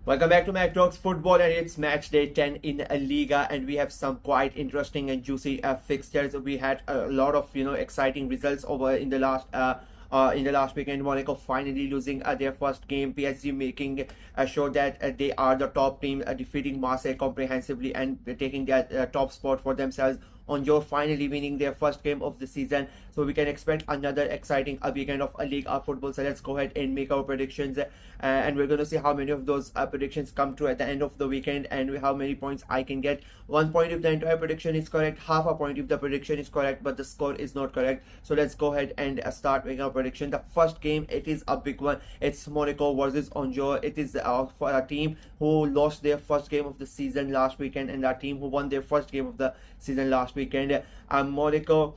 Welcome back to Mac Talks Football, and it's match day 10 in Liga, and we have some quite interesting and juicy fixtures. We had a lot of exciting results over in the last weekend. Monaco finally losing their first game. PSG making sure that they are the top team, defeating Marseille comprehensively and taking that top spot for themselves. On your finally winning their first game of the season, so we can expect another exciting weekend of a league of football. So let's go ahead and make our predictions, and we're going to see how many of those predictions come true at the end of the weekend, and how many points I can get. 1 point if the entire prediction is correct, half a point if the prediction is correct but the score is not correct. So let's go ahead and start making our prediction. The first game, it is a big one. It's Monaco versus Angers. It is for a team who lost their first game of the season last weekend, and a team who won their first game of the season last weekend. Monaco,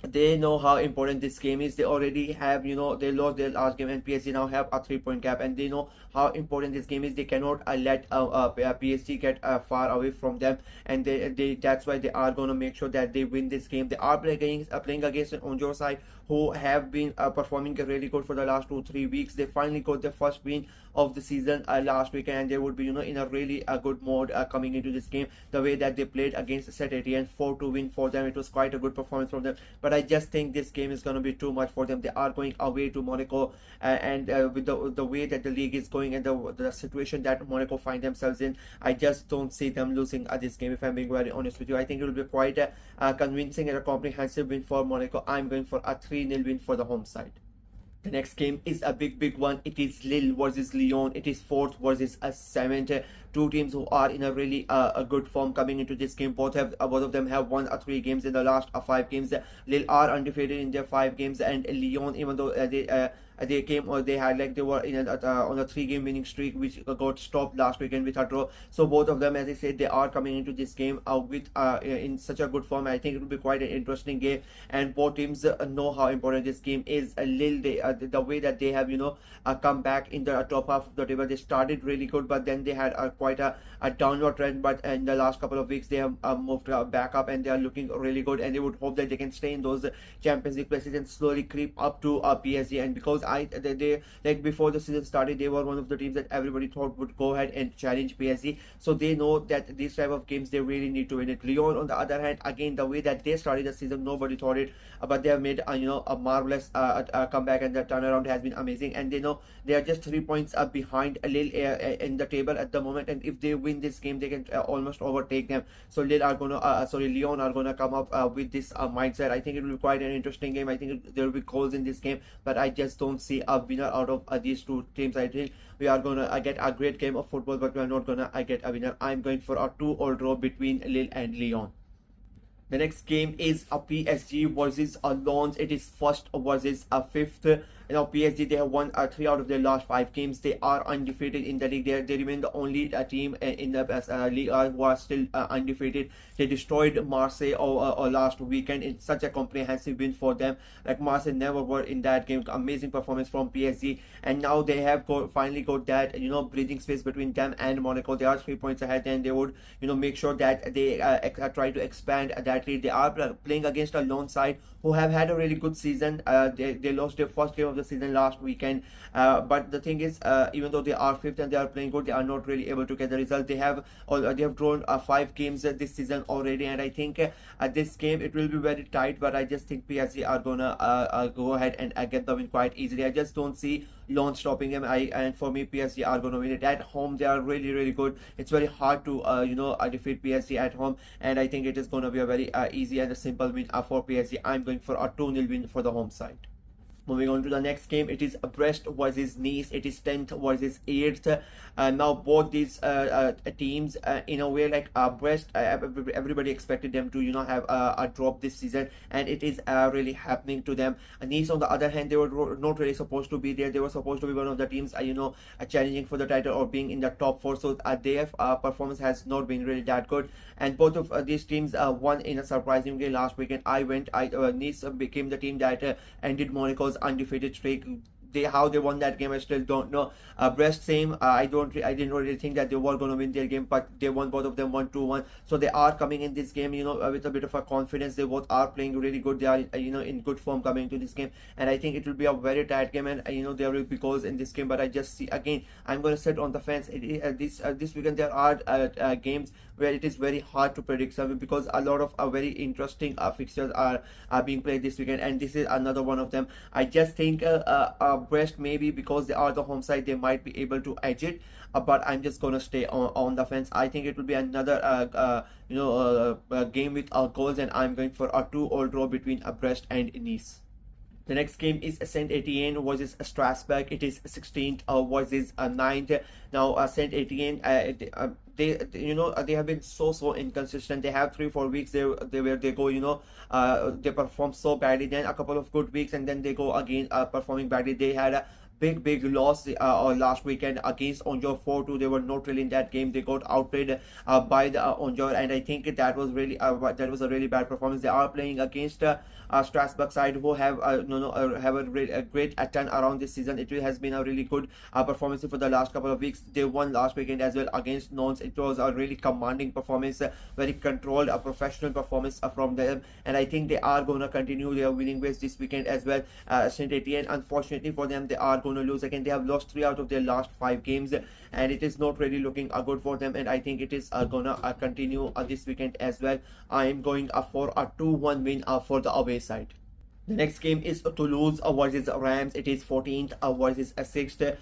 they know how important this game is. They already have, they lost their last game, and PSG now have a 3 point gap, and they know how important this game is. They cannot let PSG get far away from them, and they that's why they are going to make sure that they win this game. They are playing against an Angers side who have been performing really good for the last 2-3 weeks. They finally got their first win of the season last weekend, and they would be in a really good mode coming into this game. The way that they played against Saint Etienne, 4-2 win for them, it was quite a good performance from them. But I just think this game is going to be too much for them. They are going away to Monaco, and with the way that the league is going and the situation that Monaco find themselves in, I just don't see them losing this game, if I'm being very honest with you. I think it will be quite a convincing and a comprehensive win for Monaco. I'm going for a 3-0 win for the home side. The next game is a big one. It is Lille versus Lyon. It is fourth versus a seventh. Two teams who are in a really a good form coming into this game. Both of them have won 3 games in the last 5 games. Lille are undefeated in their 5 games, and Lyon, even though they came, or they had, like, they were on a 3-game winning streak, which got stopped last weekend with a draw. So both of them, as I said, they are coming into this game with in such a good form. I think it will be quite an interesting game, and both teams know how important this game is. Lille, the way that they have come back in the top half of the table. They started really good, but then they had quite a downward trend. But in the last couple of weeks, they have moved back up, and they are looking really good. And they would hope that they can stay in those Champions League places and slowly creep up to PSG. And because they like, before the season started, they were one of the teams that everybody thought would go ahead and challenge PSG. So they know that these type of games they really need to win it. Lyon, on the other hand, again, the way that they started the season, nobody thought it, but they have made a marvelous comeback, and the turnaround has been amazing. And they know they are just 3 points behind Lille in the table at the moment, and if they win this game, they can almost overtake them. So Lille are gonna Lyon are gonna come up with this mindset. I think it will be quite an interesting game. I think there will be goals in this game, but I just don't see a winner out of these two teams. I think we are gonna get a great game of football, but we are not gonna get a winner. I'm going for a 2-all draw between Lille and Lyon. The next game is a PSG versus a Lens. It is first versus a fifth. PSG, they have won 3 out of their last 5 games. They are undefeated in the league. They remain the only team in the league who are still undefeated. They destroyed Marseille last weekend. It's such a comprehensive win for them. Like, Marseille never were in that game. Amazing performance from PSG, and now they have finally got that breathing space between them and Monaco. They are 3 points ahead, and they would make sure that they try to expand that lead. They are playing against a lone side who have had a really good season. They lost their first game of the season last weekend, but the thing is, even though they are fifth and they are playing good, they are not really able to get the result. They have drawn 5 games this season already, and I think at this game it will be very tight. But I just think PSG are gonna go ahead and get the win quite easily. I just don't see Lens stopping them. And for me, PSG are gonna win it at home. They are really good. It's very hard to defeat PSG at home, and I think it is gonna be a very easy and a simple win for PSG. I'm going for a 2-0 win for the home side. Moving on to the next game, it is Brest versus Nice. It is 10th versus 8th. Now both these teams, in a way, like Brest, everybody expected them to have a drop this season, and it is really happening to them. Nice, on the other hand, they were not really supposed to be there. They were supposed to be one of the teams challenging for the title or being in the top 4. So their performance has not been really that good, and both of these teams won in a surprising way last weekend. Nice became the team that ended Monaco's undefeated streak. they how they won that game, I still don't know. Brest same. I didn't really think that they were going to win their game, but they won both of them 1-2-1. So they are coming in this game, with a bit of a confidence. They both are playing really good. They are in good form coming into this game, and I think it will be a very tight game, and there will be goals in this game. But I just see again, I'm going to sit on the fence. This weekend there are games where it is very hard to predict something, because a lot of very interesting fixtures are being played this weekend, and this is another one of them. I just think Brest, maybe because they are the home side, they might be able to edge it, but I'm just gonna stay on the fence. I think it will be another game with goals, and I'm going for a 2-all draw between Brest and Nice. The next game is Saint Etienne versus Strasbourg. It is 16th versus 9th. Now Saint Etienne, they have been so inconsistent. They have 3-4 weeks they where they go, they perform so badly, then a couple of good weeks, and then they go again performing badly. They had a big loss last weekend against Onjor 4-2. They were not really in that game. They got outplayed by the Onjor, and I think that was a really bad performance. They are playing against Strasbourg side, who have have a great turn around this season. It has been a really good performance for the last couple of weeks. They won last weekend as well against Nantes. It was a really commanding performance, very controlled, a professional performance from them, and I think they are going to continue their winning ways this weekend as well. Saint Etienne, unfortunately for them, they are going to lose again. They have lost 3 out of their last 5 games, and it is not really looking good for them, and I think it is gonna continue this weekend as well. I am going for a 2-1 win for the away side. The next game is Toulouse versus Rams. It is 14th versus 6th.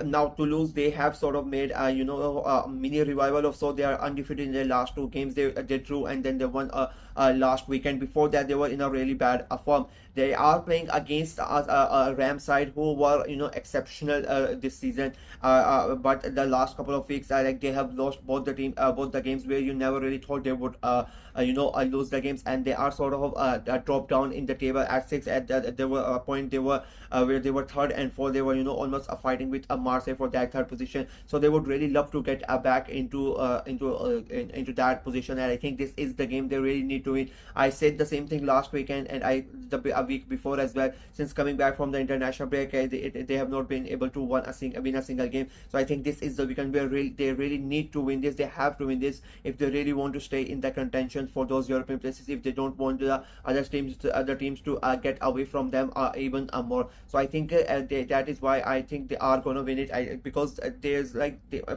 Now Toulouse, they have sort of made a mini revival of, so they are undefeated in their last 2 games. They drew, and then they won last weekend. Before that, they were in a really bad form. They are playing against a Ram side who were exceptional this season, but the last couple of weeks, like, they have lost both the games where you never really thought they would lose the games, and they are sort of dropped down in the table at 6. There were a point they were where they were 3rd and 4th. They were almost fighting with Marseille for that 3rd position, so they would really love to get back into that position, and I think this is the game they really need to win. I said the same thing last weekend, and a week before as well. Since coming back from the international break, they have not been able to win a single game. So I think this is the weekend where they really need to win this. They have to win this if they really want to stay in the contention for those European places, if they don't want the other teams to get away from them even more. So I think that is why I think they are going to win it, because there's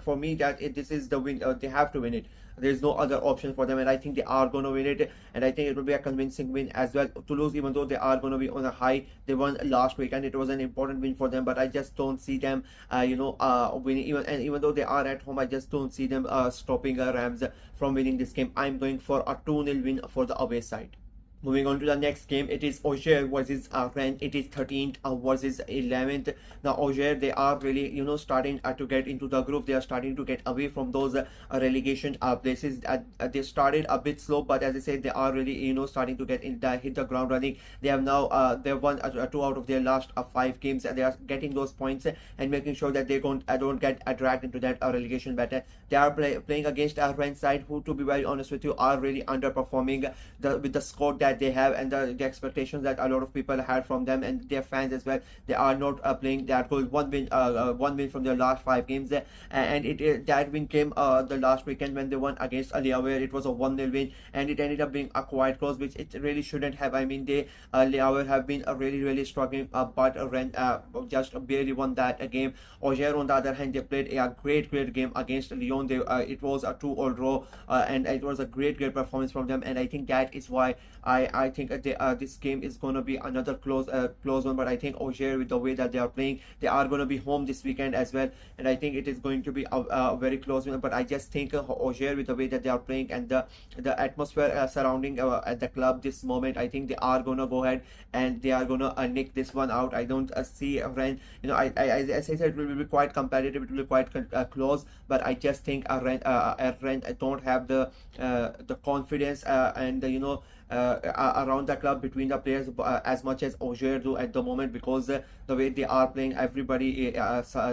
for me that this is the win. They have to win it. There's no other option for them, and I think they are going to win it, and I think it will be a convincing win as well. Toulouse, even though they are going to be on a high, they won last week and it was an important win for them, but I just don't see them winning. Even though they are at home, I just don't see them stopping Rams from winning this game. I'm going for a 2-0 win for the away side. Moving on to the next game, it is Auxerre versus Rennes. It is 13th versus 11th. Now Auxerre, they are really starting to get into the groove. They are starting to get away from those relegation places. They started a bit slow, but as I said, they are really starting to hit the ground running. They have now they have won 2 out of their last 5 games, and they are getting those points and making sure that they don't get dragged into that relegation battle. They are playing against a Rennes side who, to be very honest with you, are really underperforming with the squad that they have, and the expectations that a lot of people had from them and their fans as well. They are not playing that good. One win from their last 5 games, and that win came the last weekend when they won against Ligue. It was a 1-0 win, and it ended up being a quite close, which it really shouldn't have. I mean, they Ligue have been really struggling, but Rennes just barely won that game. Auxerre, on the other hand, they played a great game against Lyon. It was a 2-all draw, and it was a great performance from them, and I think that is why I think this game is going to be another close one. But I think Auxerre, with the way that they are playing, they are going to be home this weekend as well, and I think it is going to be a very close one. But I just think Auxerre, with the way that they are playing and the atmosphere surrounding at the club this moment, I think they are going to go ahead and they are going to nick this one out. I don't see Rennes. As I said, it will be quite competitive. It will be quite close, but I just think Rennes don't have the confidence and around the club between the players as much as Auxerre do at the moment, because the way they are playing, everybody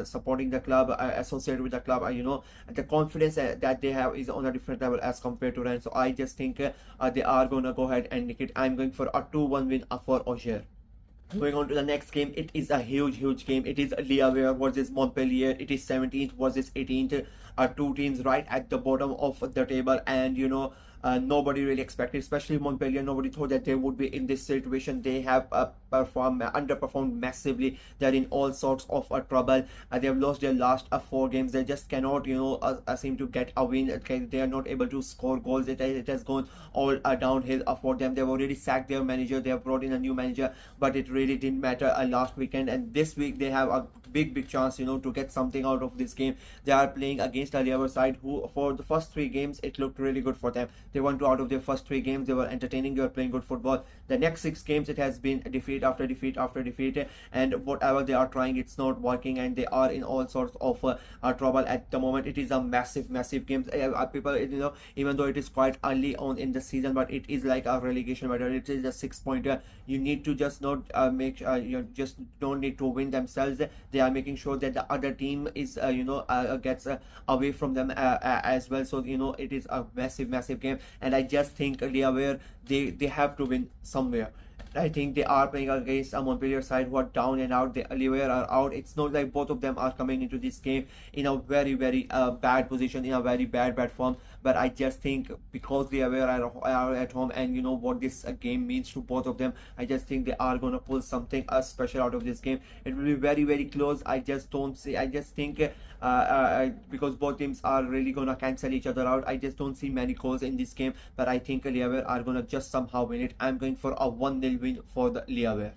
supporting the club, associated with the club, the confidence that they have is on a different level as compared to Rennes. So I just think they are going to go ahead and nick it. I'm going for a 2-1 win for Auxerre. Going on to the next game, it is a huge game. It is Ligue versus Montpellier. It is 17th versus 18th. Two teams right at the bottom of the table, and nobody really expected, especially Montpellier. Nobody thought that they would be in this situation. They have underperformed massively. They're in all sorts of trouble. They have lost their last 4 games. They just cannot, seem to get a win. Okay, they are not able to score goals. It has gone all downhill for them. They've already sacked their manager. They have brought in a new manager, but it really didn't matter last weekend. And this week they have a big chance, to get something out of this game. They are playing against a Ligue side who, for the first 3 games, it looked really good for them. They won 2 out of their first 3 games. They were entertaining. They were playing good football. The next 6 games, it has been defeat after defeat after defeat, and whatever they are trying, it's not working, and they are in all sorts of trouble at the moment. It is a massive game. People, even though it is quite early on in the season, but it is like a relegation matter. It is a 6-pointer. You need to just not you just don't need to win themselves. They are making sure that the other team is gets away from them as well. So it is a massive game, and I just think Ligue they have to win somewhere. I think they are playing against a Montpellier side who are down and out. The Ligue are out. It's not like both of them are coming into this game in a very bad position, in a very bad form. But I just think because Ligue are at home, and what this game means to both of them, I just think they are gonna pull something special out of this game. It will be very close. I just don't see. I just think because both teams are really gonna cancel each other out, I just don't see many goals in this game. But I think Ligue are gonna just somehow win it. I'm going for a 1-0 win for the Ligue.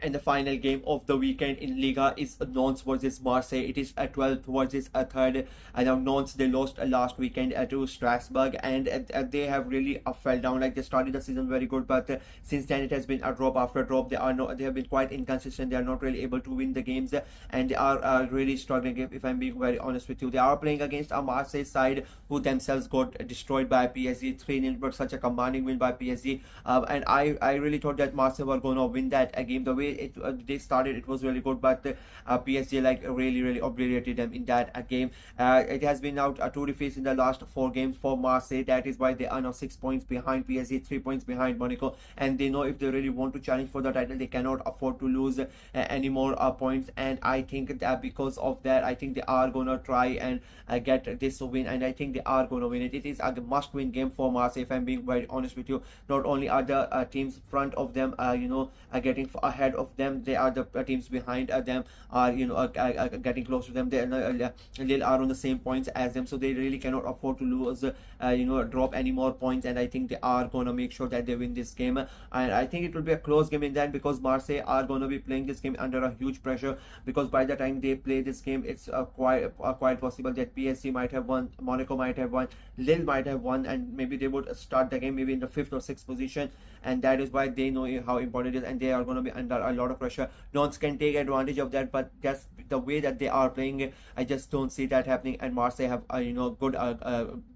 And the final game of the weekend in Liga is Nantes versus Marseille. It is a 12th versus a 3rd. And now Nantes, they lost last weekend to Strasbourg, and they have really fell down. Like, they started the season very good, but since then it has been a drop after drop. They have been quite inconsistent. They are not really able to win the games, and they are really struggling. If I'm being very honest with you, they are playing against a Marseille side who themselves got destroyed by PSG 3-0, but such a commanding win by PSG. And I really thought that Marseille were going to win that game. The way they started, it was really good, but PSG really obliterated them in that game. It has been out 2 defeats in the last 4 games for Marseille. That is why they are now 6 points behind PSG, 3 points behind Monaco, and they know if they really want to challenge for the title, they cannot afford to lose any more points. And I think that because of that, I think they are gonna try and get this win, and I think they are gonna win it. It is a must-win game for Marseille, if I'm being very honest with you. Not only are the teams front of them getting ahead of them, they are the teams behind them are getting close to them. They are on the same points as them, so they really cannot afford to lose drop any more points. And I think they are gonna make sure that they win this game, and I think it will be a close game in that, because Marseille are gonna be playing this game under a huge pressure, because by the time they play this game, it's quite possible that PSG might have won, Monaco might have won, Lille might have won, and maybe they would start the game maybe in the 5th or 6th position. And that is why they know how important it is, and they are going to be under a lot of pressure. Nantes can take advantage of that, but just the way that they are playing, I just don't see that happening. And Marseille have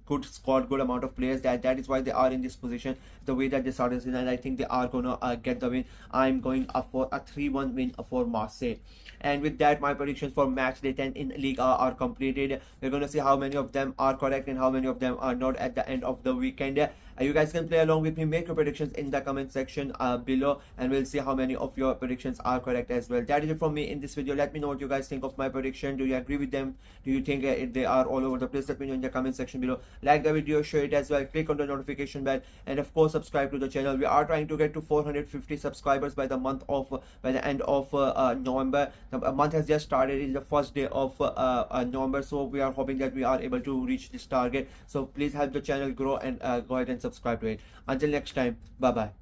good squad, good amount of players. That is why they are in this position, the way that they started the season, and I think they are gonna get the win. I'm going for a 3-1 win for Marseille. And with that, my predictions for match day 10 in Ligue are completed. We're gonna see how many of them are correct and how many of them are not at the end of the weekend. You guys can play along with me, make your predictions in the comment section below, and we'll see how many of your predictions are correct as well. That is it from me in this video. Let me know what you guys think of my prediction. Do you agree with them? Do you think they are all over the place? Let me know in the comment section below. Like the video, share it as well, click on the notification bell, and of course subscribe to the channel. We are trying to get to 450 subscribers by the end of November. The month has just started. It's the first day of November, so we are hoping that we are able to reach this target. So please help the channel grow, and go ahead and subscribe to it. Until next time, bye bye.